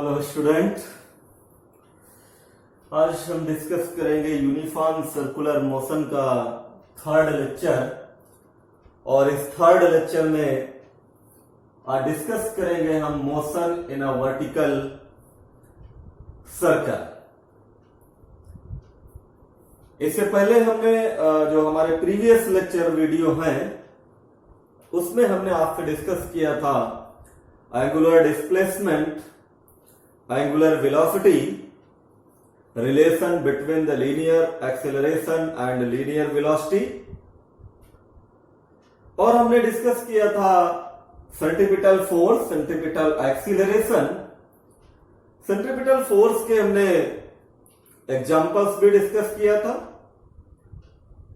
Hello student, आज हम discuss करेंगे यूनिफॉर्म सर्कुलर मोशन का थर्ड लेक्चर। और इस थर्ड लेक्चर में आज डिस्कस करेंगे हम motion in a vertical circle. इससे पहले हमने जो हमारे प्रीवियस लेक्चर वीडियो हैं उसमें हमने आपसे डिस्कस किया था angular displacement, angular velocity, relation between the linear acceleration and linear velocity, और हमने डिस्कस किया था centripetal force, centripetal acceleration. Centripetal force के हमने एग्जांपल्स भी डिस्कस किया था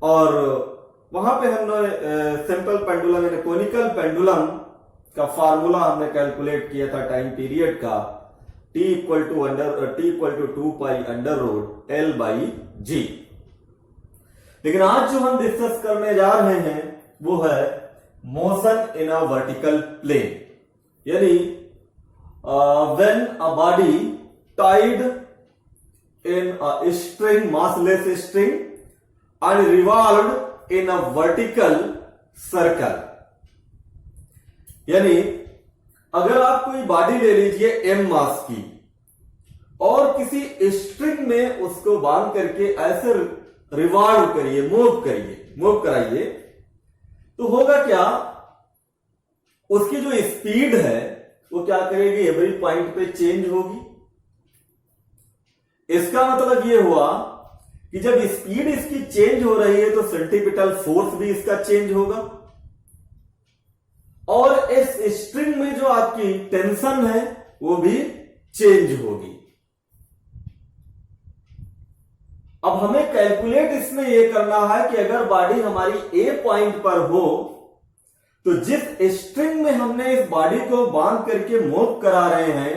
और वहां पे हमने सिंपल पेंडुलम यानी कोनिकल पेंडुलम का फार्मूला हमने कैलकुलेट किया था टाइम पीरियड का, T equal to 2 pi under root L by G। लेकिन आज जो हम डिस्कस करने जा रहे हैं वो है motion in a vertical plane, यानी when a body tied in a string, massless string and revolved in a vertical circle. यानी अगर आप कोई बॉडी ले लीजिए m मास की और किसी स्ट्रिंग में उसको बांध करके ऐसे रिवॉल्व करिए, मूव कराइए, तो होगा क्या, उसकी जो स्पीड है वो क्या करेगी, एवरी पॉइंट पे चेंज होगी। इसका मतलब ये हुआ कि जब स्पीड इसकी चेंज हो रही है तो सेंट्रीपिटल फोर्स भी इसका चेंज होगा और इस स्ट्रिंग में जो आपकी टेंशन है वो भी चेंज होगी। अब हमें कैलकुलेट इसमें यह करना है कि अगर बॉडी हमारी ए पॉइंट पर हो तो जिस स्ट्रिंग में हमने इस बॉडी को बांध करके मूव करा रहे हैं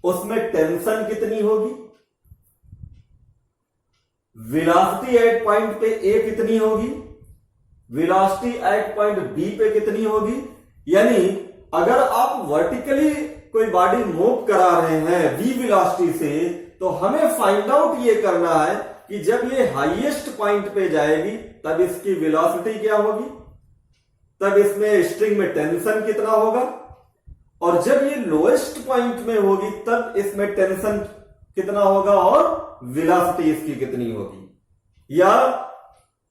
उसमें टेंशन कितनी होगी, वेलोसिटी एट पॉइंट पे ए कितनी होगी, वेलोसिटी एट पॉइंट बी पे कितनी होगी। यानी अगर आप वर्टिकली कोई बॉडी मूव करा रहे हैं v वेलोसिटी से, तो हमें फाइंड आउट ये करना है कि जब ये हाईएस्ट पॉइंट पे जाएगी तब इसकी वेलोसिटी क्या होगी, तब इसमें स्ट्रिंग में टेंशन कितना होगा, और जब ये लोएस्ट पॉइंट में होगी तब इसमें टेंशन कितना होगा और वेलोसिटी इसकी कितनी होगी। या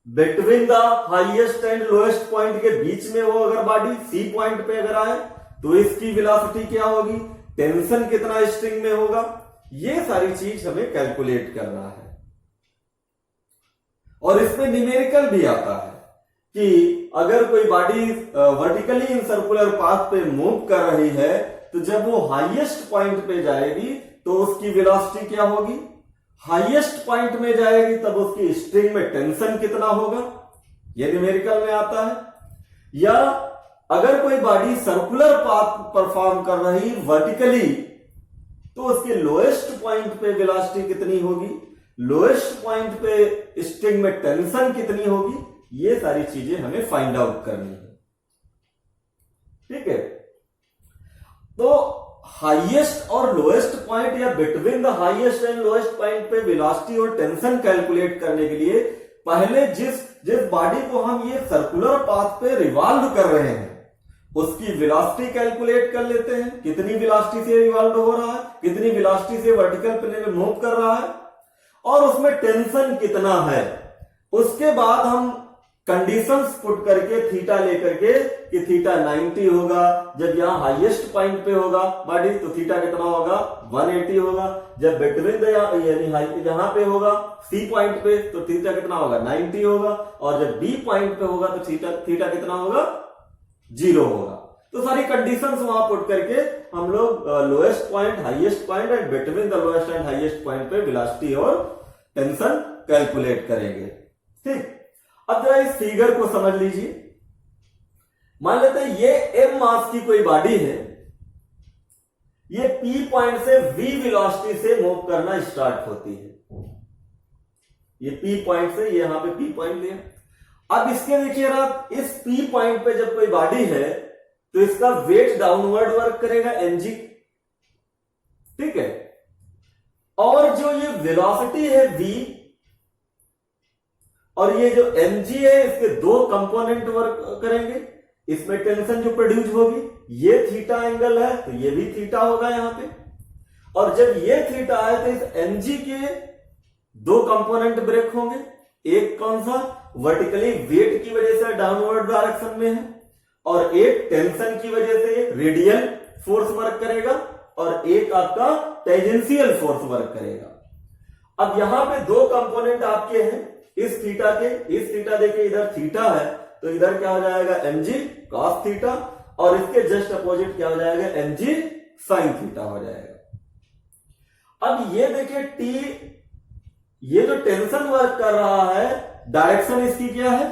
between the highest and lowest point के बीच में वो अगर बॉडी सी पॉइंट पे अगर आए तो इसकी वेलोसिटी क्या होगी, टेंशन कितना स्ट्रिंग में होगा, ये सारी चीज हमें कैलकुलेट करना है। और इसमें न्यूमेरिकल भी आता है कि अगर कोई body vertically in circular path पे मूव कर रही है तो जब वो हाईएस्ट पॉइंट पे जाएगी तो उसकी वेलोसिटी क्या होगी, हाईएस्ट पॉइंट में जाएगी तब उसकी स्ट्रिंग में टेंशन कितना होगा, यह न्यूमेरिकल में आता है। या अगर कोई बॉडी सर्कुलर पाथ परफॉर्म कर रही वर्टिकली तो उसके लोएस्ट पॉइंट पे वेलोसिटी कितनी होगी, लोएस्ट पॉइंट पे स्ट्रिंग में टेंशन कितनी होगी, ये सारी चीजें हमें फाइंड आउट करनी है। ठीक है, तो हाईएस्ट और लोएस्ट पॉइंट या between the highest and lowest point पे वेलोसिटी और टेंशन कैलकुलेट करने के लिए पहले जिस बॉडी को हम ये सर्कुलर पाथ पे रिवॉल्व कर रहे हैं उसकी वेलोसिटी कैलकुलेट कर लेते हैं, कितनी वेलोसिटी से रिवॉल्व हो रहा है, कितनी वेलोसिटी से वर्टिकल प्लेन में मूव कर रहा है और उसमें टेंशन कितना है। उसके बाद हम कंडीशंस पुट करके थीटा लेकर के कि थीटा 90 होगा, जब यहां हाईएस्ट पॉइंट पे होगा बॉडी तो थीटा कितना होगा, 180 होगा, जब बिटवीन द यानी यहां पे होगा सी पॉइंट पे तो थीटा कितना होगा, 90 होगा, और जब बी पॉइंट पे होगा तो थीटा कितना होगा, 0 होगा। तो सारी कंडीशंस वहां पुट करके हम लोग lowest point, highest point and between the lowest and highest point पे वेलोसिटी और टेंशन कैलकुलेट करेंगे। ठीक, अब जरा इस फिगर को समझ लीजिए। मान लेते हैं ये m मास की कोई बॉडी है, ये P पॉइंट से V वेलोसिटी से मूव करना स्टार्ट होती है। ये P पॉइंट से, यहां पे P पॉइंट लिया। अब इसके देखिए आप, इस P पॉइंट पे जब कोई बॉडी है तो इसका वेट डाउनवर्ड वर्क करेगा mg। ठीक है। और जो ये वेलोसिटी है v और ये जो mg है, इसके दो कंपोनेंट वर्क करेंगे। इसमें टेंशन जो प्रोड्यूस होगी, ये थीटा एंगल है तो ये भी थीटा होगा यहां पे। और जब ये थीटा है तो इस mg के दो कंपोनेंट ब्रेक होंगे। एक कौन सा, वर्टिकली वेट की वजह से डाउनवर्ड डायरेक्शन में है, और एक टेंशन की वजह से रेडियल फोर्स वर्क करेगा, और एक आपका टेंजेंशियल फोर्स वर्क करेगा। अब यहां पे दो कंपोनेंट आपके हैं इस थीटा के। इस थीटा देखिए इधर थीटा है तो इधर क्या हो जाएगा mg cos थीटा, और इसके जस्ट अपोजिट क्या हो जाएगा mg sin थीटा हो जाएगा। अब ये देखिए t, ये जो टेंशन वर्क कर रहा है डायरेक्शन इसकी क्या है,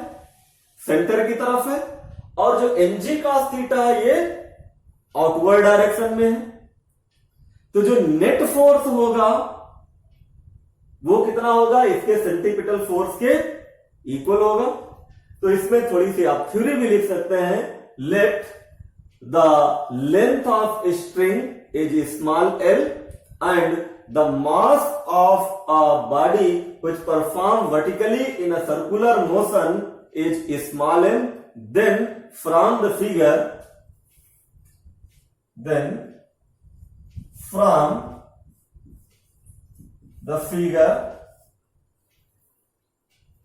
सेंटर की तरफ है, और जो mg cos थीटा है ये आउटवर्ड डायरेक्शन में है। तो जो नेट फोर्स होगा वो कितना होगा, इसके सेंटीपिटल फोर्स के इक्वल होगा। तो इसमें थोड़ी सी आप थ्योरी भी लिख सकते हैं, let the length of string is small L and the mass of a body which perform vertically in a circular motion is small M, then from the figure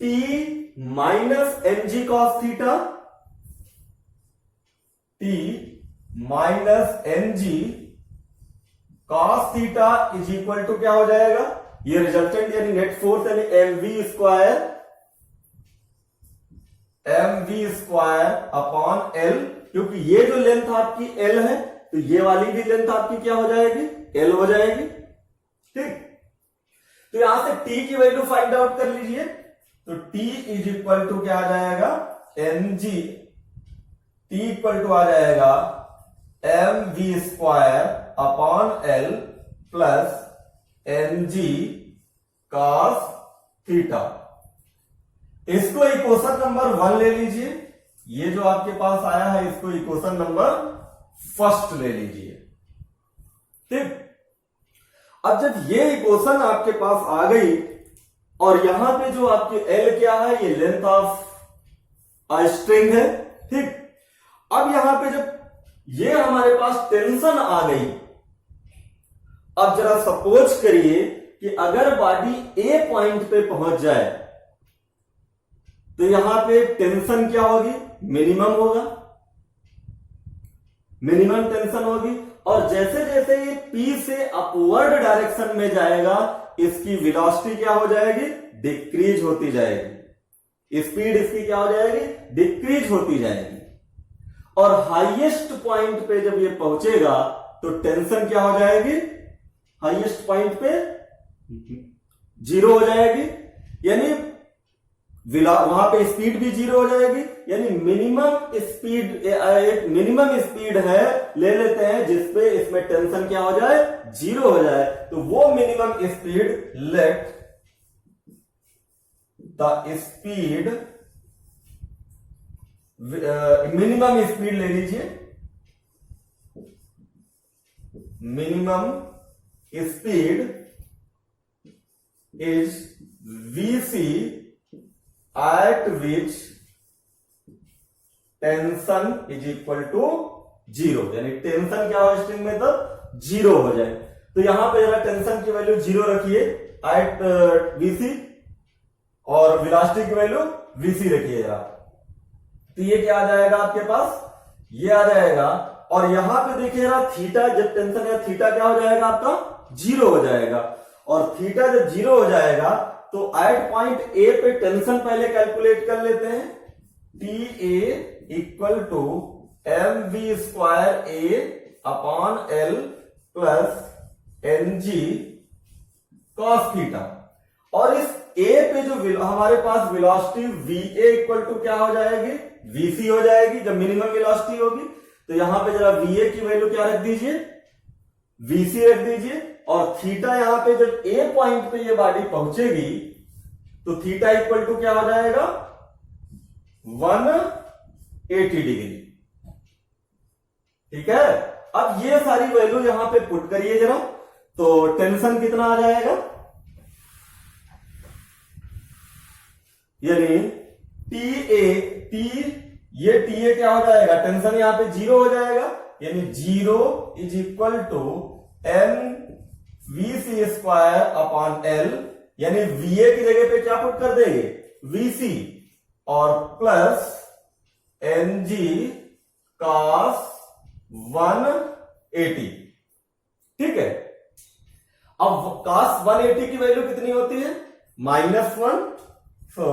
T minus mg cos theta, T minus mg cos theta is equal to क्या हो जाएगा, ये resultant यानी net force यानी mv square upon l, क्योंकि ये जो length आपकी l है तो ये वाली भी लेंथ आपकी क्या हो जाएगी, l हो जाएगी। ठीक, तो यहां से t की वैल्यू फाइंड आउट कर लीजिए। तो t इज इक्वल टू क्या आ जाएगा, mg, t इक्वल टू आ जाएगा mv square upon l plus mg cos theta. इसको इक्वेशन नंबर 1 ले लीजिए, ये जो आपके पास आया है इसको इक्वेशन नंबर फर्स्ट ले लीजिए। ठीक, अब जब ये इक्वेशन आपके पास आ गई और यहां पे जो आपकी L क्या है, ये लेंथ ऑफ स्ट्रिंग है। ठीक, अब यहां पे जब ये हमारे पास टेंशन आ गई, अब जरा सपोज करिए कि अगर बॉडी A पॉइंट पे पहुंच जाए तो यहां पे टेंशन क्या होगी, मिनिमम होगा, मिनिमम टेंशन होगी। और जैसे जैसे ये P से अपवर्ड डायरेक्शन में जाएगा इसकी वेलोसिटी क्या हो जाएगी, डिक्रीज होती जाएगी, स्पीड इसकी क्या हो जाएगी, डिक्रीज होती जाएगी। और हाईएस्ट पॉइंट पे जब ये पहुंचेगा तो टेंशन क्या हो जाएगी, हाईएस्ट पॉइंट पे 0 हो जाएगी, यानी वहां पे स्पीड भी 0 हो जाएगी। यानी मिनिमम स्पीड, एक मिनिमम स्पीड है ले लेते हैं जिसपे इसमें टेंशन क्या हो जाए, 0 हो जाए। तो वो minimum speed, let the speed, minimum speed ले लीजिए, minimum speed is vc at which tension is equal to 0, यानी टेंशन क्या हो स्ट्रिंग में तब 0 हो जाए। तो यहां पे जरा टेंशन की वैल्यू 0 रखिए एट vc और वेलोसिटी की वैल्यू vc रखिए जरा। तो ये क्या आ जाएगा आपके पास, ये आ जाएगा। और यहां पे देखिए जरा थीटा, जब टेंशन है थीटा क्या हो जाएगा आपका, 0 हो जाएगा। और थीटा जब 0 हो जाएगा तो एट पॉइंट ए पे टेंशन पहले कैलकुलेट कर लेते हैं, T A equal to M V square A upon L plus N G cos theta. और इस ए पे जो हमारे पास velocity V A equal to क्या हो जाएगी, वीसी हो जाएगी जब मिनिमम वेलोसिटी होगी। तो यहां पे जरा वी ए की वैल्यू क्या रख दीजिए, वीसी रख दीजिए। और थीटा यहां पे जब ए पॉइंट पे ये बॉडी पहुंचेगी तो थीटा इक्वल टू क्या हो जाएगा, 180 डिग्री। ठीक है, अब ये सारी वैल्यू यहां पे पुट करिए जरा। तो टेंशन कितना आ जाएगा, यानी ये टी ए क्या हो जाएगा, टेंशन यहां पे 0 हो जाएगा, यानी 0 is equal to M V C square upon L, यानी वीए की जगह पे क्या पुट कर देंगे, वीसी, और प्लस एन जी कॉस 180। ठीक है, अब cos 180 की वैल्यू कितनी होती है, -1, so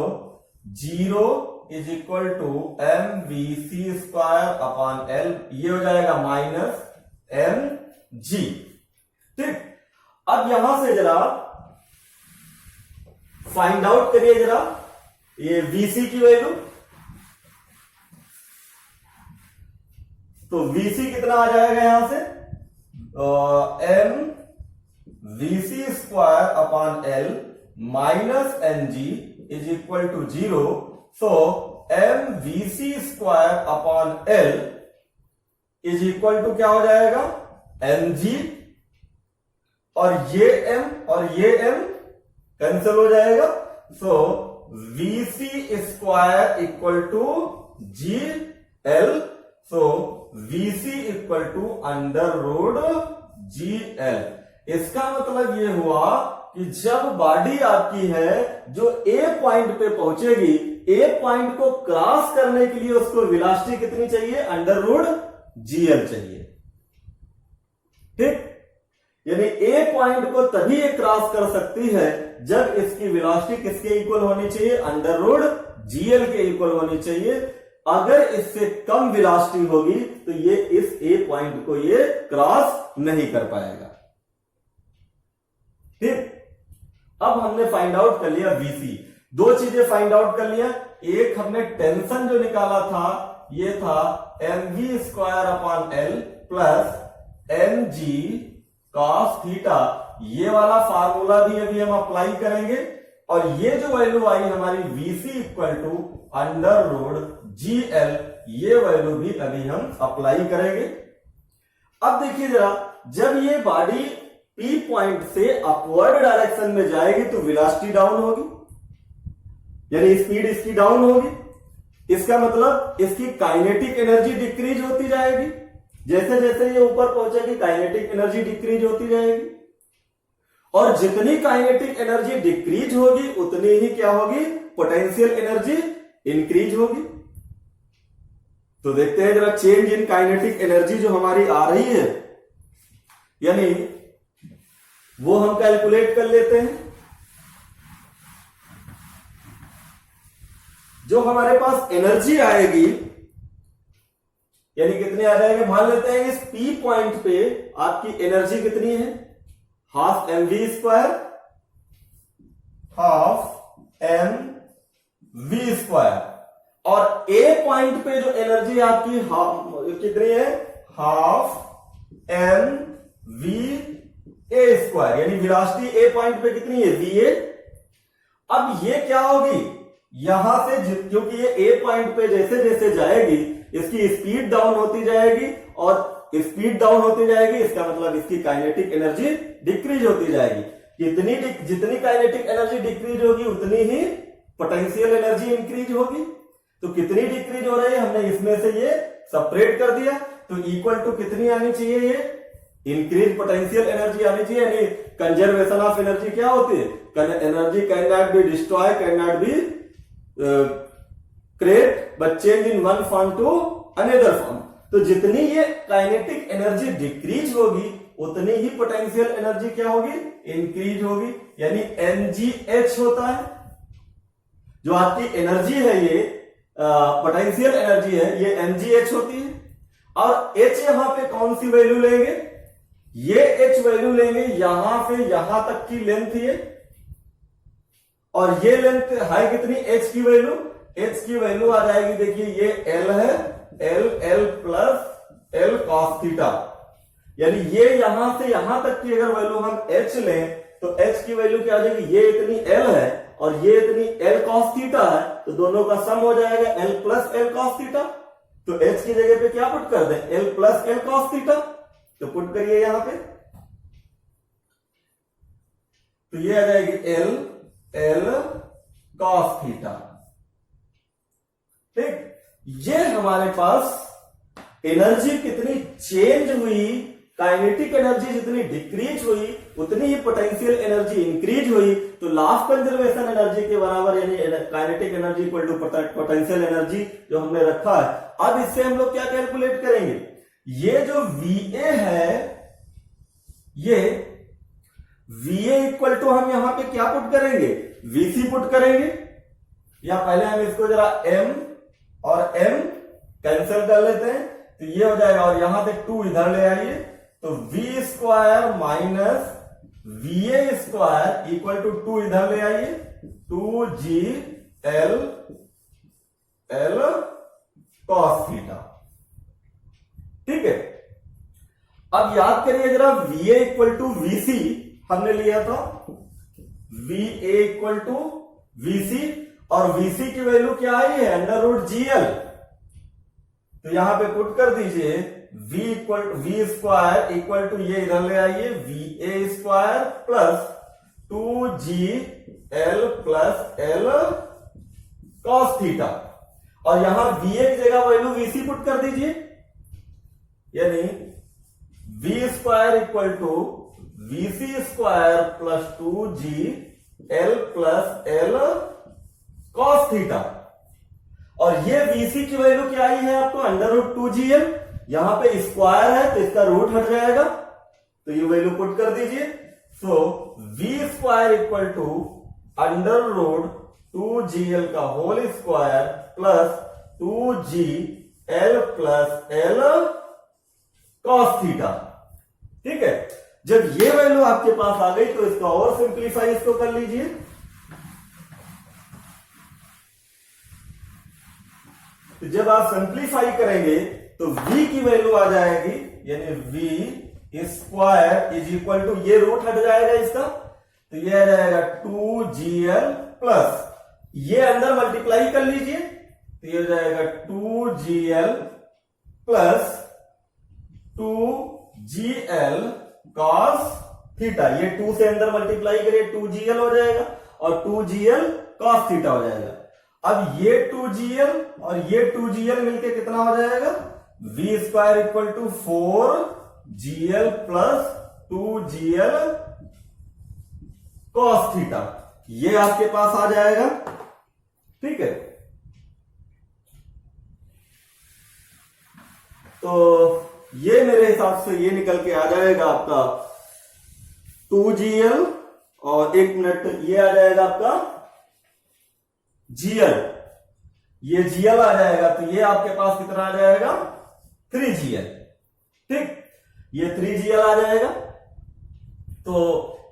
0 is equal to M V C square upon L, ये हो जाएगा -mg। ठीक, अब यहां से जरा फाइंड आउट करिए जरा ये VC की वैल्यू, तो VC कितना आ जाएगा यहां से, M VC square upon L minus mg is equal to 0, so M VC square upon L is equal to क्या हो जाएगा, mg, और ये m और ये m कैंसिल हो जाएगा, so VC square equal to G L, so VC equal to √GL। इसका मतलब ये हुआ कि जब बॉडी आपकी है जो ए पॉइंट पे पहुंचेगी, ए पॉइंट को क्रॉस करने के लिए उसको वेलोसिटी कितनी चाहिए, √GL चाहिए। ठीक, यानी ए पॉइंट को तभी ये क्रॉस कर सकती है जब इसकी वेलोसिटी किसके इक्वल होनी चाहिए, √GL के इक्वल होनी चाहिए। अगर इससे कम वेलोसिटी होगी तो ये इस ए पॉइंट को ये क्रॉस नहीं कर पाएगा। ठीक, अब हमने फाइंड आउट कर लिया VC, दो चीजें फाइंड आउट कर लिया, एक हमने टेंशन जो निकाला था ये था mv square upon L plus mg cos theta, ये वाला फार्मूला भी अभी हम अप्लाई करेंगे, और ये जो वैल्यू आई हमारी VC इक्वल टू √GL, ये वैल्यू भी अभी हम अप्लाई करेंगे। अब देखिए जरा, जब ये बॉडी P पॉइंट से अपवर्ड डायरेक्शन में जाएगी तो वेलोसिटी डाउन होगी, यानी स्पीड इसकी डाउन होगी। इसका मतलब इसकी काइनेटिक एनर्जी डिक्रीज होती जाएगी, जैसे जैसे ये ऊपर पहुंचेगी काइनेटिक एनर्जी डिक्रीज होती जाएगी, और जितनी काइनेटिक एनर्जी डिक्रीज होगी उतनी ही क्या होगी, पोटेंशियल एनर्जी इंक्रीज होगी। तो देखते हैं जरा चेंज इन काइनेटिक एनर्जी जो हमारी आ रही है, यानी वो हम कैलकुलेट कर लेते हैं। जो हमारे पास एनर्जी आएगी, यानी कितनी आ जाएगी, मान लेते हैं इस P पॉइंट पे आपकी एनर्जी कितनी है, half mv square, half mv square, और A पॉइंट पे जो एनर्जी आपकी कितनी है, हाफ mv a स्क्वायर, यानी वेलोसिटी A पॉइंट पे कितनी है, va। अब ये क्या होगी, यहां से क्योंकि ये A पॉइंट पे जैसे जैसे जाएगी इसकी स्पीड डाउन होती जाएगी, और स्पीड डाउन होती जाएगी इसका मतलब इसकी काइनेटिक एनर्जी डिक्रीज होती जाएगी। जितनी काइनेटिक एनर्जी डिक्रीज होगी उतनी ही पोटेंशियल एनर्जी इंक्रीज होगी। तो कितनी डिक्रीज हो रही है, हमने इसमें से ये सेपरेट कर दिया, तो इक्वल टू कितनी आनी चाहिए, ये इंक्रीज पोटेंशियल एनर्जी आनी चाहिए, यानी कंजर्वेशन ऑफ एनर्जी क्या होती है, energy can not be destroy, can not be create but change in one form to another form. तो जितनी ये काइनेटिक एनर्जी डिक्रीज होगी उतनी ही पोटेंशियल एनर्जी क्या होगी, इंक्रीज होगी, यानी mgh होता है। जो आपकी एनर्जी है ये पोटेंशियल एनर्जी है, ये mgh होती है, और h यहां पे कौन सी वैल्यू लेंगे, ये h वैल्यू लेंगे यहां से यहां तक की लेंथ ये, और ये लेंथ है कितनी, h की वैल्यू, h की वैल्यू आ जाएगी, देखिए ये l है, l plus l cos theta, यानी ये यहां से यहां तक की अगर वैल्यू हम h लें तो h की वैल्यू क्या आ जाएगी, ये इतनी l है और ये इतनी l cos थीटा है, तो दोनों का सम हो जाएगा l plus l cos theta. तो h की जगह पे क्या पुट कर दें, l plus l cos theta, तो पुट करिए यहां पे, तो ये आ जाएगी एल कॉस थीटा। ठीक, ये हमारे पास एनर्जी कितनी चेंज हुई, काइनेटिक एनर्जी जितनी डिक्रीज हुई उतनी ही पोटेंशियल एनर्जी इंक्रीज हुई। तो लास्ट कंजर्वेशन एनर्जी के बराबर यानी kinetic energy equal to potential energy जो हमने रखा है। अब इससे हम लोग क्या कैलकुलेट करेंगे, ये जो VA है, ये VA इक्वल टू हम यहां पे क्या पुट करेंगे, VC पुट करेंगे, या पहले हम इसको जरा M और M कैंसिल कर लेते हैं तो ये हो जाएगा, और यहां से 2 इधर ले आइए तो V square minus VA square equal to 2 इधर ले आइए 2GL कॉस थीटा। ठीक है, अब याद करिए जरा, VA इक्वल टू VC हमने लिया था, VA इक्वल टू VC, और VC की वैल्यू क्या आई है, √GL। तो यहां पे पुट कर दीजिए V स्क्वायर इक्वल टू, ये इधर ले आइए, VA square plus 2GL plus L cos theta, और यहां VA की जगह वैल्यू VC पुट कर दीजिए, यानी V square equal to VC square plus 2GL plus L cos theta, और ये VC की वैल्यू क्या आई है आपको, √2GL। यहां पे स्क्वायर है तो इसका रूट हट जाएगा, तो ये वैल्यू पुट कर दीजिए। So V square equal to √2GL का whole square plus 2GL plus L cos theta. ठीक है, जब ये वैल्यू आपके पास आ गई तो इसका और सिंप्लीफाई इसको कर लीजिए। तो जब आप सिंप्लीफाई करेंगे तो V की वैल्यू आ जाएगी, यानी V square is equal to, ये रूट हट जाएगा इसका, तो ये आ जाएगा 2GL प्लस, ये अंदर मल्टीप्लाई कर लीजिए तो ये हो जाएगा 2GL plus 2GL cos theta. ये 2 से अंदर मल्टीप्लाई करिए 2GL हो जाएगा और 2GL कॉस थीटा हो जाएगा। अब ये 2GL और ये 2GL मिलके कितना हो जाएगा, V square equal to 4GL plus 2GL cos theta, ये आपके पास आ जाएगा। ठीक है, तो ये मेरे हिसाब से ये निकल के आ जाएगा आपका 2GL, और 1 मिनट, ये आ जाएगा आपका GL, ये GL आ जाएगा, तो ये आपके पास कितना आ जाएगा 3GL। ठीक, ये 3GL आ जाएगा। तो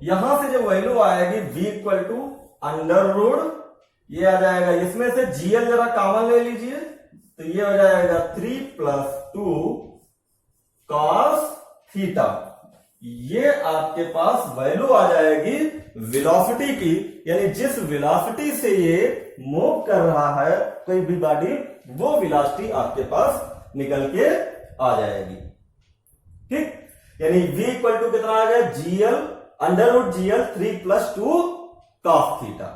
यहां से जो वैल्यू आएगी V इक्वल टू √, ये आ जाएगा, इसमें से GL जरा कॉमन ले लीजिए तो ये हो जाएगा 3 प्लस 2 कॉस थीटा। ये आपके पास वैल्यू आ जाएगी वेलोसिटी की, यानी जिस वेलोसिटी से ये मूव कर रहा है कोई भी बॉडी, वो वेलोसिटी आपके पास निकल के आ जाएगी। ठीक, यानी V इक्वल टू कितना आ गया, GL √GL 3 plus 2 cos theta.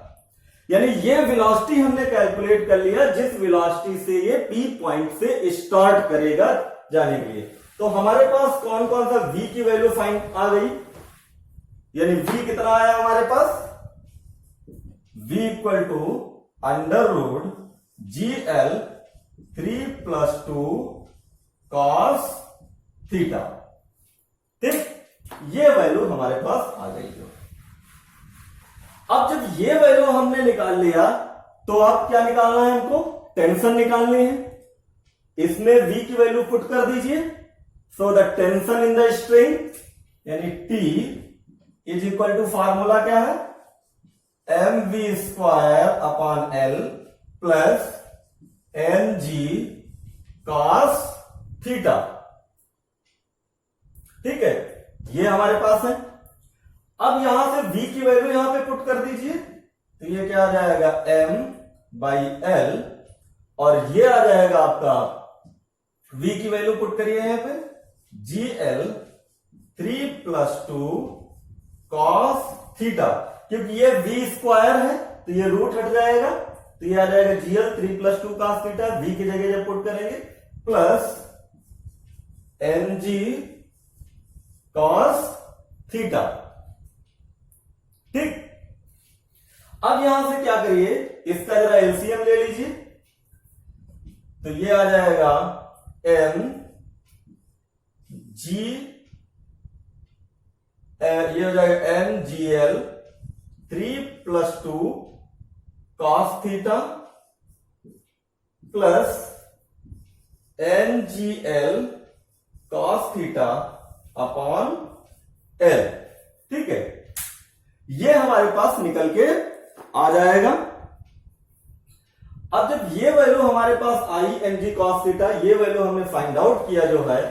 यानी ये वेलोसिटी हमने कैलकुलेट कर लिया जिस वेलोसिटी से ये P पॉइंट से स्टार्ट करेगा जाने के लिए। तो हमारे पास कौन कौन सा V की वैल्यू फाइंड आ गई, यानी V कितना आया हमारे पास, V equal to √GL 3 plus 2 cos theta. ठीक, ये वैल्यू हमारे पास आ गई। अब जब ये वैल्यू हमने निकाल लिया तो अब क्या निकालना है हमको, टेंशन निकालनी है। इसमें V की वैल्यू पुट कर दीजिए। So the tension in the string यानी T is equal to, formula क्या है, mv square upon L plus mg cos theta. ठीक है, ये हमारे पास है। अब यहां से V की वैल्यू यहां पे पुट कर दीजिए तो ये क्या आ जाएगा, m/L, और ये आ जाएगा आपका, V की वैल्यू पुट करिए यहां पे, GL 3 प्लस 2 कॉस थीटा। क्योंकि ये v स्क्वायर है तो ये रूट हट जाएगा, तो ये आ जाएगा GL 3 + 2 cos थीटा, v की जगह जब पुट करेंगे प्लस mg cos थीटा। ठीक, अब यहां से क्या करिए, इसका जरा एलसीएम ले लीजिए, तो ये आ जाएगा m g, ये हो जाएगा mgl 3 + 2 cos theta plus mgl cos theta upon l। ठीक है, ये हमारे पास निकल के आ जाएगा। अब जब ये वैल्यू हमारे पास आई mg cos थीटा, ये वैल्यू हमने फाइंड आउट किया जो है,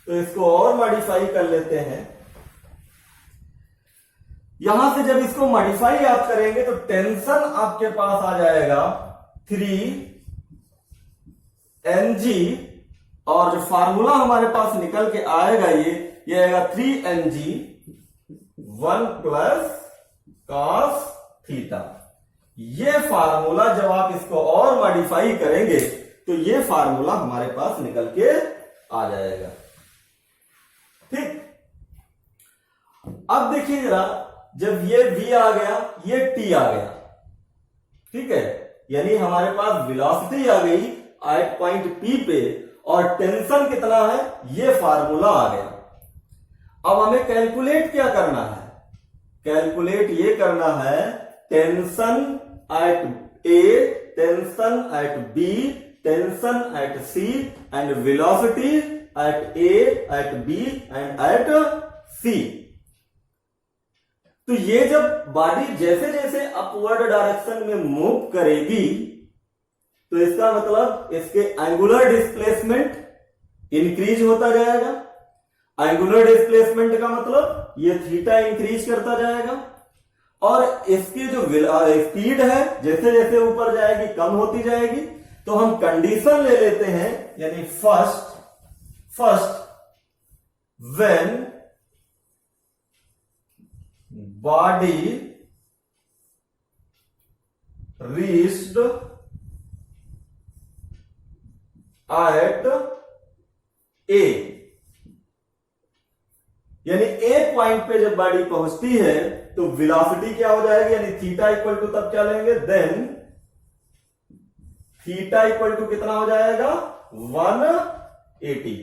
तो इसको और मॉडिफाई कर लेते हैं। यहां से जब इसको मॉडिफाई आप करेंगे तो टेंशन आपके पास आ जाएगा 3 mg, और जो फार्मूला हमारे पास निकल के आएगा ये आएगा 3 mg 1 + cos थीटा। ये फार्मूला जब आप इसको और मॉडिफाई करेंगे तो ये फार्मूला हमारे पास निकल के आ जाएगा। ठीक, अब देखिए जरा, जब ये v आ गया, ये t आ गया, ठीक है, यानी हमारे पास वेलोसिटी आ गई एट पॉइंट P पे, और टेंशन कितना है ये फार्मूला आ गया। अब हमें कैलकुलेट क्या करना है, कैलकुलेट ये करना है tension at A, tension at B, tension at C and velocity at A, at B and at C। तो ये जब बॉडी जैसे जैसे अपवर्ड डायरेक्शन में मूव करेगी तो इसका मतलब इसके एंगुलर डिस्प्लेसमेंट इंक्रीज होता जाएगा। एंगुलर डिस्प्लेसमेंट का मतलब ये थीटा इंक्रीज करता जाएगा, और इसकी जो स्पीड है जैसे जैसे ऊपर जाएगी कम होती जाएगी। तो हम कंडीशन ले लेते हैं, यानी first when body reached at A, यानी ए पॉइंट पे जब बॉडी पहुंचती है तो वेलोसिटी क्या हो जाएगी, यानी थीटा इक्वल टू, तब क्या लेंगे, देन थीटा इक्वल टू कितना हो जाएगा 180।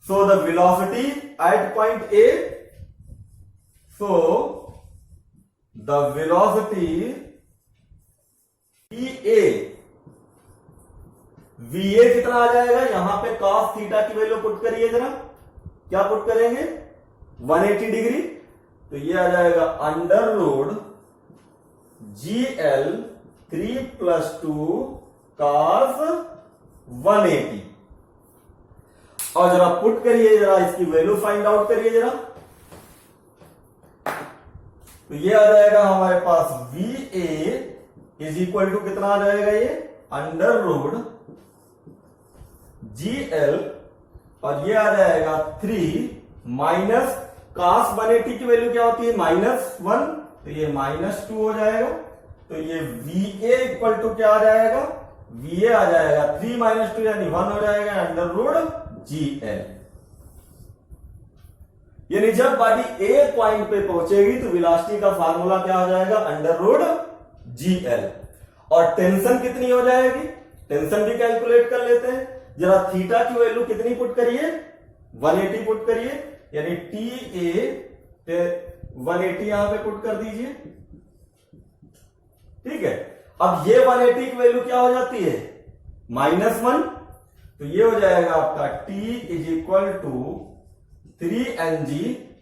So the velocity at point A, so the velocity VA कितना आ जाएगा, यहां पे cos थीटा की वैल्यू पुट करिए जरा, क्या पुट करेंगे 180 डिग्री, तो ये आ जाएगा √ GL 3 + 2 cos 180। और जरा पुट करिए, जरा इसकी वैल्यू फाइंड आउट करिए जरा, तो ये आ जाएगा हमारे पास VA = कितना आ जाएगा, ये √ GL, और ये आ जाएगा 3 माइनस cos 180 की वैल्यू क्या होती है -1, तो ये -2 हो जाएगा। तो ये VA = क्या आ जाएगा, VA आ जाएगा 3 - 2 यानी 1 हो जाएगा √ GL। यानी जब बॉडी ए पॉइंट पे पहुंचेगी तो वेलोसिटी का फार्मूला क्या हो जाएगा √ GL। और टेंशन कितनी हो जाएगी, टेंशन भी कैलकुलेट कर लेते हैं जरा। थीटा की वैल्यू कितनी पुट करिए, 180 पुट करिए, यानी TA पे 180 यहां पे पुट कर दीजिए। ठीक है, अब ये 180 की वैल्यू क्या हो जाती है -1, तो ये हो जाएगा आपका T = 3 mg,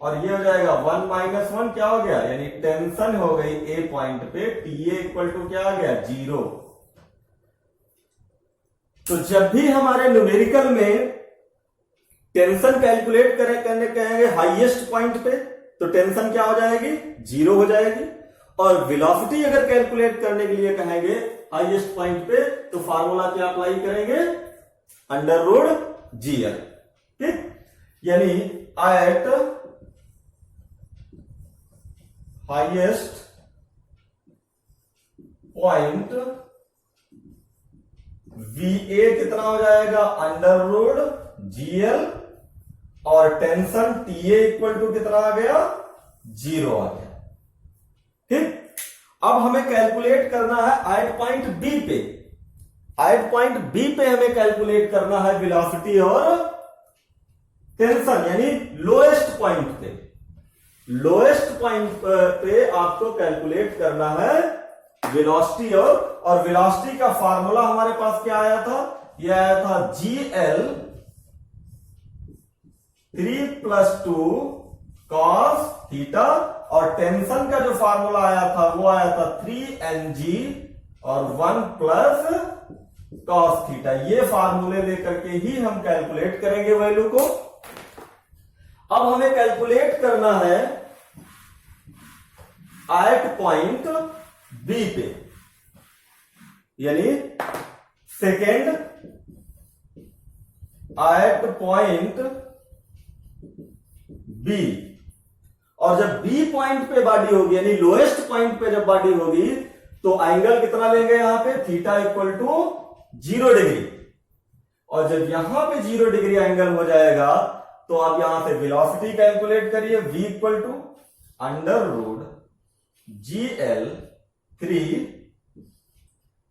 और ये हो जाएगा 1 - 1 क्या हो गया, यानी टेंशन हो गई ए पॉइंट पे, TA = क्या आ गया 0। तो जब भी हमारे न्यूमेरिकल में टेंशन कैलकुलेट करने कहेंगे हाईएस्ट पॉइंट पे, तो टेंशन क्या हो जाएगी 0 हो जाएगी। और वेलोसिटी अगर कैलकुलेट करने के लिए कहेंगे हाईएस्ट पॉइंट पे, तो फार्मूला क्या अप्लाई करेंगे √ GL। ठीक, यानी एट हाईएस्ट पॉइंट VA कितना हो जाएगा अंडर रूट GL और टेंशन TA इक्वल टू कितना आ गया 0 आ गया। ठीक, अब हमें कैलकुलेट करना है एट पॉइंट B पे। एट पॉइंट B पे हमें कैलकुलेट करना है वेलोसिटी और टेंशन, यानी लोएस्ट पॉइंट पे। लोएस्ट पॉइंट पे आपको कैलकुलेट करना है वेलोसिटी और वेलोसिटी का फार्मूला हमारे पास क्या आया था, यह आया था GL 3+2 cos थीटा, और टेंशन का जो फार्मूला आया था वो आया था 3mg और 1 cos थीटा। ये फार्मूले लेकर के ही हम कैलकुलेट करेंगे वैल्यू को। अब हमें कैलकुलेट करना है एट पॉइंट B पे, यानी सेकेंड एट पॉइंट B। और जब B पॉइंट पे बॉडी होगी, यानी लोएस्ट पॉइंट पे जब बॉडी होगी, तो एंगल कितना लेंगे यहां पे, थीटा इक्वल टू 0 डिग्री। और जब यहां पे 0 डिग्री एंगल हो जाएगा तो आप यहां से वेलोसिटी कैलकुलेट करिए, V equal to under root GL 3,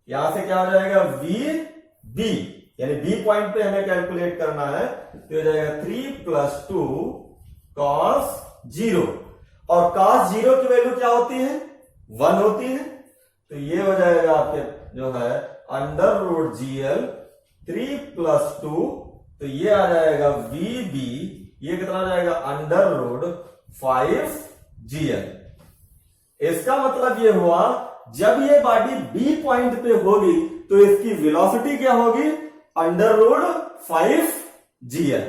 यहां से क्या हो जाएगा VB, यानी B पॉइंट पे हमें कैलकुलेट करना है, तो हो जाएगा 3+2 cos 0। और cos 0 की वैल्यू क्या होती है, 1 होती है। तो ये हो जाएगा आपके जो है अंडर रूट GL 3+2, तो ये आ जाएगा VB, ये कितना आ जाएगा अंडर रूट 5GL। इसका मतलब ये हुआ जब ये बॉडी B पॉइंट पे होगी तो इसकी वेलोसिटी क्या होगी, अंडर रूट 5GL।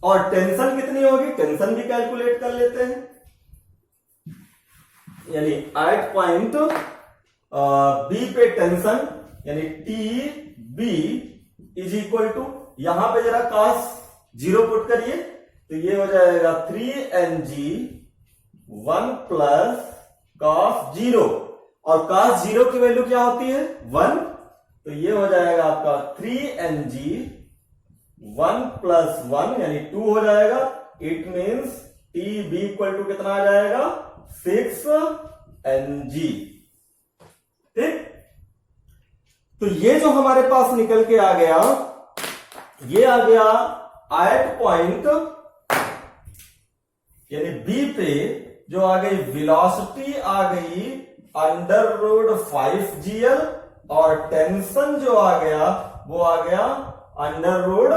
और टेंशन कितनी होगी, टेंशन भी कैलकुलेट कर लेते हैं, यानी एट पॉइंट B पे टेंशन यानी TB इज इक्वल टू, यहां पे जरा cos 0 पुट करिए, तो ये हो जाएगा 3mg 1 cos 0, और cos 0 की वैल्यू क्या होती है 1, तो ये हो जाएगा आपका 3mg 1 + 1 यानी 2 हो जाएगा। It means TB equal to कितना आ जाएगा 6mg। ठीक, तो ये जो हमारे पास निकल के आ गया, ये आ गया एट पॉइंट यानी B पे जो आ गई वेलोसिटी आ गई अंडर रूट 5GL, और टेंशन जो आ गया वो आ गया under root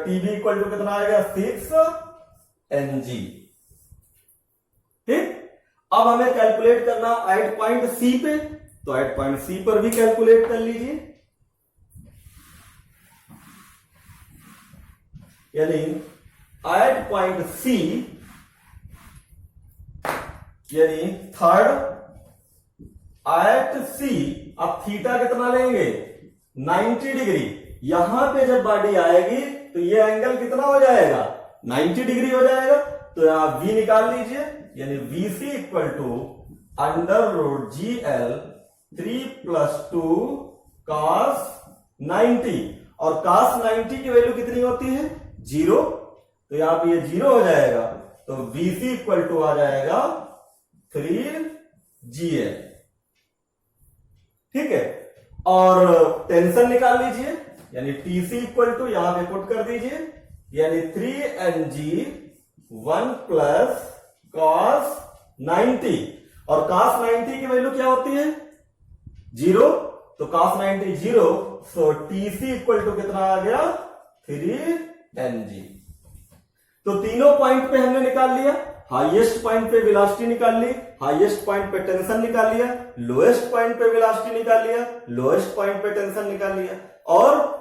TB equal to कितना आएगा 6mg। ठीक, अब हमें कैलकुलेट करना एट पॉइंट C पे, तो एट पॉइंट C पर भी कैलकुलेट कर लीजिए, यानी एट पॉइंट C यानी थर्ड एट C, अब थीटा कितना लेंगे 90 डिग्री। यहां पे जब बॉडी आएगी तो ये एंगल कितना हो जाएगा 90 डिग्री हो जाएगा, तो यहां V निकाल लीजिए, यानी VC equal to under root GL 3+2 cos 90, और cos 90 की वैल्यू कितनी होती है 0, तो यहां पे ये 0 हो जाएगा, तो VC इक्वल टू आ जाएगा 3GL। ठीक है, और टेंशन निकाल लीजिए, यानी TC इक्वल टू यहां पे पुट कर दीजिए, यानी 3mg 1 cos 90, और cos 90 की वैल्यू क्या होती है 0, तो cos 90 0, सो TC इक्वल टू कितना आ गया 3mg। तो तीनों पॉइंट पे हमने निकाल लिया, हाईएस्ट पॉइंट पे वेलोसिटी निकाल ली, हाईएस्ट पॉइंट पे टेंशन निकाल लिया, लोएस्ट पॉइंट पे वेलोसिटी निकाल लिया, लोएस्ट पॉइंट पे टेंशन निकाल लिया, और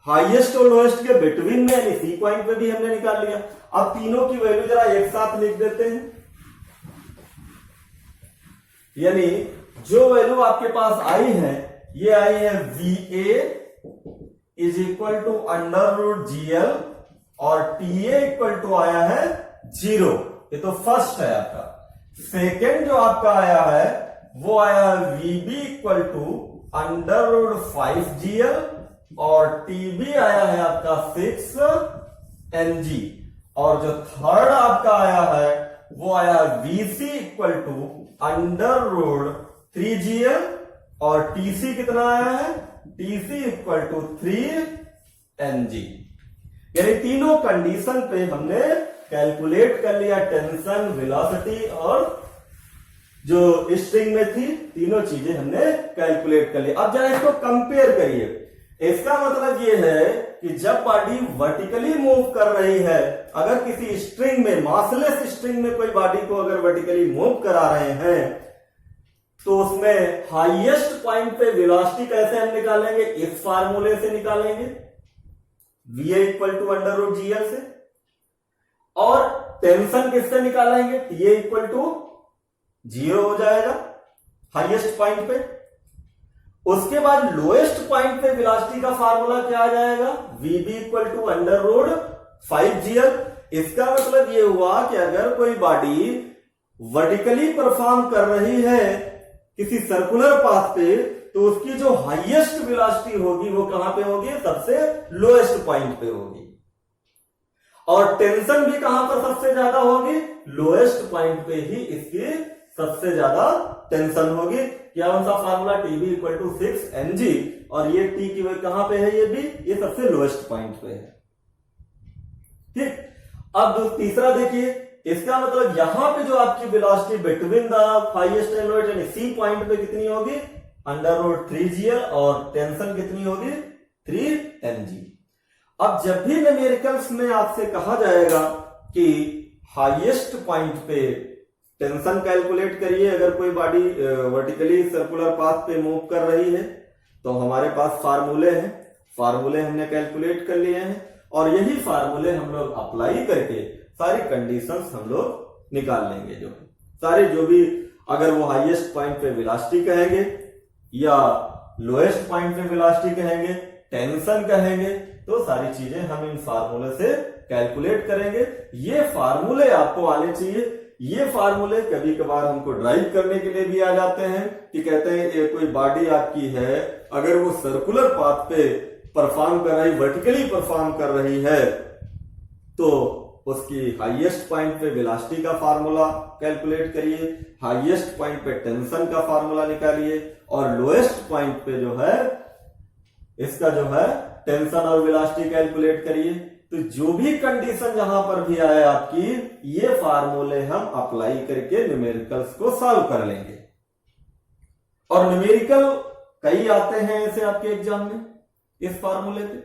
हाईएस्ट और लोएस्ट के बिटवीन में यानी C पॉइंट पे भी हमने निकाल लिया। अब तीनों की वैल्यू जरा एक साथ लिख देते हैं, यानी जो वैल्यू आपके पास आई है ये आई है VA is equal to under root GL, और TA इक्वल टू आया है 0, ये तो फर्स्ट है आपका। सेकेंड जो आपका आया है वो आया VB equal to under root 5GL और TB आया है आपका 6NG। और जो थर्ड आपका आया है वो आया VC equal to under root 3GL और TC कितना आया है, TC इक्वल टू 3NG। यानी तीनों कंडीशन पे हमने कैलकुलेट कर लिया टेंशन, वेलोसिटी और जो स्ट्रिंग में थी, तीनों चीजें हमने कैलकुलेट कर ली। अब जरा इसको कंपेयर करिए। इसका मतलब ये है कि जब बॉडी वर्टिकली मूव कर रही है, अगर किसी स्ट्रिंग में, मासलेस स्ट्रिंग में कोई बॉडी को अगर वर्टिकली मूव करा रहे हैं तो उसमें हाईएस्ट पॉइंट पे वेलोसिटी कैसे हम निकालेंगे, इस फार्मूले से निकालेंगे, VA equal to under root GL से। और टेंशन किससे निकालेंगे, TA इक्वल टू 0 हो जाएगा हाईएस्ट पॉइंट पे। उसके बाद लोएस्ट पॉइंट पे वेलोसिटी का फार्मूला क्या आ जाएगा, VB equal to under root 5GL। इसका मतलब ये हुआ कि अगर कोई बॉडी वर्टिकली परफॉर्म कर रही है किसी सर्कुलर पाथ पे, तो उसकी जो हाईएस्ट वेलोसिटी होगी वो कहां पे होगी, सबसे लोएस्ट पॉइंट पे होगी। और टेंशन भी कहां पर सबसे ज्यादा होगी, लोएस्ट पॉइंट पे ही इसकी सबसे ज्यादा टेंशन होगी। क्या उनका formula TB equal to 6NG, और ये T की वजह कहां पे है, ये भी ये सबसे लोएस्ट पॉइंट पे है। ठीक। अब तीसरा देखिए, इसका मतलब यहां पे जो आपकी velocity between the highest and lowest यानी C पॉइंट पे कितनी होगी, अंडर रूट 3GL, और टेंशन कितनी होगी, 3NG। अब जब भी न्यूमेरिकल्स में आपसे कहा जाएगा कि हाईएस्ट पॉइंट पे टेंशन कैलकुलेट करिए, अगर कोई बॉडी वर्टिकली सर्कुलर पाथ पे मूव कर रही है, तो हमारे पास फार्मूले हैं, फार्मूले हमने कैलकुलेट कर लिए हैं, और यही फार्मूले हम लोग अप्लाई करके सारी कंडीशंस हम लोग निकाल लेंगे। जो सारे जो भी, अगर वो हाईएस्ट पॉइंट पे वेलोसिटी कहेंगे या लोएस्ट पॉइंट पे वेलोसिटी कहेंगे, टेंशन कहेंगे, तो सारी चीजें हम इन फार्मूले से कैलकुलेट करेंगे। ये फार्मूले आपको आने चाहिए। ये फार्मूले कभी कभार हमको ड्राइव करने के लिए भी आ जाते हैं कि कहते हैं ये कोई बॉडी आपकी है, अगर वो सर्कुलर पाथ पे परफॉर्म कर रही, वर्टिकली परफॉर्म कर रही है, तो उसकी हाईएस्ट पॉइंट पे वेलोसिटी का फार्मूला कैलकुलेट करिए, हाईएस्ट पॉइंट पे टेंशन का फार्मूला निकालिए, और लोएस्ट पॉइंट पे जो है इसका जो है टेंशन और वेलोसिटी कैलकुलेट करिए। तो जो भी कंडीशन जहां पर भी आए आपकी, ये फार्मूले हम अप्लाई करके न्यूमेरिकल्स को सॉल्व कर लेंगे। और न्यूमेरिकल कई आते हैं ऐसे आपके एग्जाम में इस फार्मूले पे।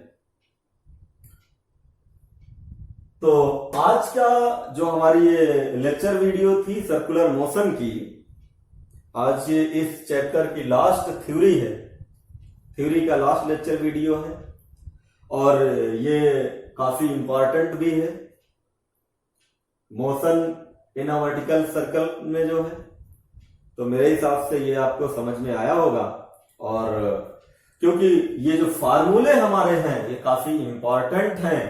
तो आज का जो हमारी ये लेक्चर वीडियो थी सर्कुलर मोशन की, आज ये इस चैप्टर की लास्ट थ्योरी है, थ्योरी का लास्ट लेक्चर वीडियो है, और ये काफी इंपॉर्टेंट भी है। Motion in a vertical circle में जो है, तो मेरे हिसाब से ये आपको समझ में आया होगा। और क्योंकि ये जो फार्मूले हमारे हैं ये काफी इंपॉर्टेंट हैं,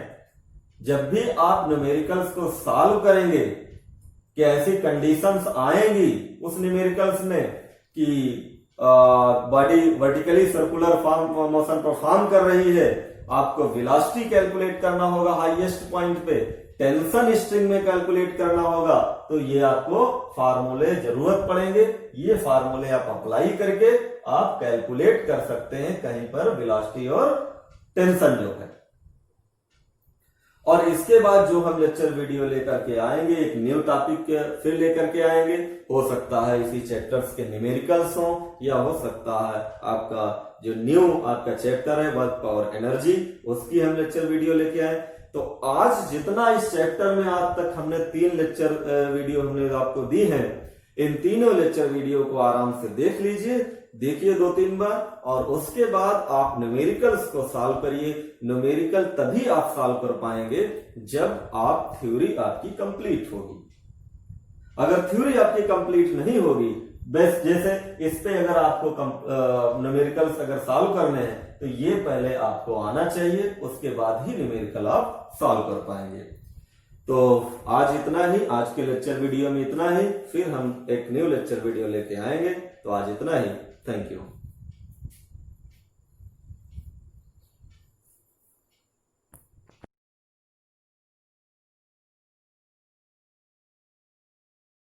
जब भी आप न्यूमेरिकल्स को सॉल्व करेंगे कि ऐसी कंडीशंस आएंगी उस न्यूमेरिकल्स में कि body vertically circular motion perform कर रही है, आपको वेलोसिटी कैलकुलेट करना होगा हाईएस्ट पॉइंट पे, टेंशन स्ट्रिंग में कैलकुलेट करना होगा, तो ये आपको फार्मूले जरूरत पड़ेंगे। ये फार्मूले आप अप्लाई करके आप कैलकुलेट कर सकते हैं कहीं पर वेलोसिटी और टेंशन जो है। और इसके बाद जो हम लेक्चर वीडियो लेकर के आएंगे, एक न्यू टॉपिक फिर लेकर के आएंगे। हो सकता है इसी चैप्टर्स के न्यूमेरिकल्स हो, या हो सकता है आपका जो न्यू आपका चैप्टर है वर्क पावर एनर्जी, उसकी हम लेक्चर वीडियो लेके आए। तो आज जितना इस चैप्टर में आज तक हमने 3 लेक्चर वीडियो हमने आपको दी हैं, इन तीनों लेक्चर वीडियो को आराम से देख लीजिए, देखिए 2-3 बार, और उसके बाद आप न्यूमेरिकल्स को सॉल्व करिए। न्यूमेरिकल तभी आप सॉल्व कर पाएंगे जब आप थ्योरी आपकी कंप्लीट होगी। अगर थ्योरी आपकी कंप्लीट नहीं होगी, बेस्ट जैसे इस पे अगर आपको न्यूमेरिकल्स अगर सॉल्व करने हैं तो ये पहले आपको आना चाहिए, उसके बाद ही न्यूमेरिकल आप सॉल्व कर पाएंगे। तो आज इतना ही, आज के लेक्चर वीडियो में इतना ही, फिर हम एक न्यू लेक्चर वीडियो लेके आएंगे। तो आज इतना ही, थैंक यू।